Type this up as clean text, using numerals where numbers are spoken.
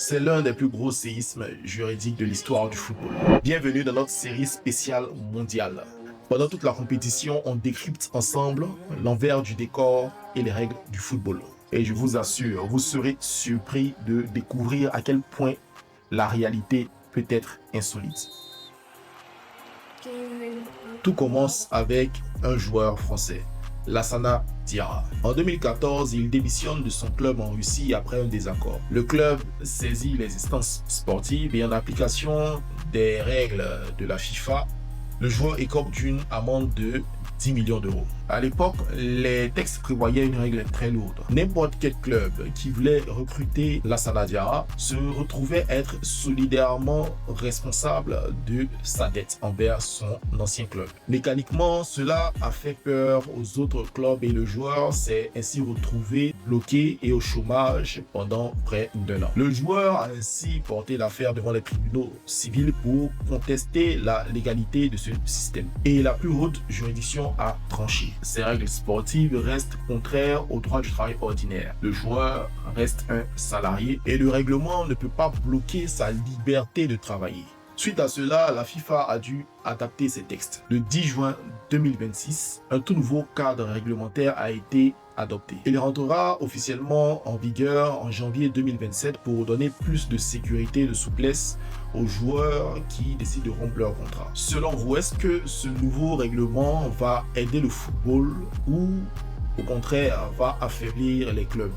C'est l'un des plus gros séismes juridiques de l'histoire du football. Bienvenue dans notre série spéciale mondiale. Pendant toute la compétition, on décrypte ensemble l'envers du décor et les règles du football. Et je vous assure, vous serez surpris de découvrir à quel point la réalité peut être insolite. Tout commence avec un joueur français, Lassana Diarra. En 2014, il démissionne de son club en Russie après un désaccord. Le club saisit les instances sportives et en application des règles de la FIFA, le joueur écope d'une amende de 10 millions d'euros. À l'époque, les textes prévoyaient une règle très lourde. N'importe quel club qui voulait recruter Lassana Diarra se retrouvait être solidairement responsable de sa dette envers son ancien club. Mécaniquement, cela a fait peur aux autres clubs et le joueur s'est ainsi retrouvé bloqué et au chômage pendant près d'1 an. Le joueur a ainsi porté l'affaire devant les tribunaux civils pour contester la légalité de ce système. Et la plus haute juridiction a tranché. Ces règles sportives restent contraires au droit du travail ordinaire. Le joueur reste un salarié et le règlement ne peut pas bloquer sa liberté de travailler. Suite à cela, la FIFA a dû adapter ses textes. Le 10 juin 2026, un tout nouveau cadre réglementaire a été adopté. Il rentrera officiellement en vigueur en janvier 2027 pour donner plus de sécurité et de souplesse aux joueurs qui décident de rompre leur contrat. Selon vous, est-ce que ce nouveau règlement va aider le football ou au contraire va affaiblir les clubs ?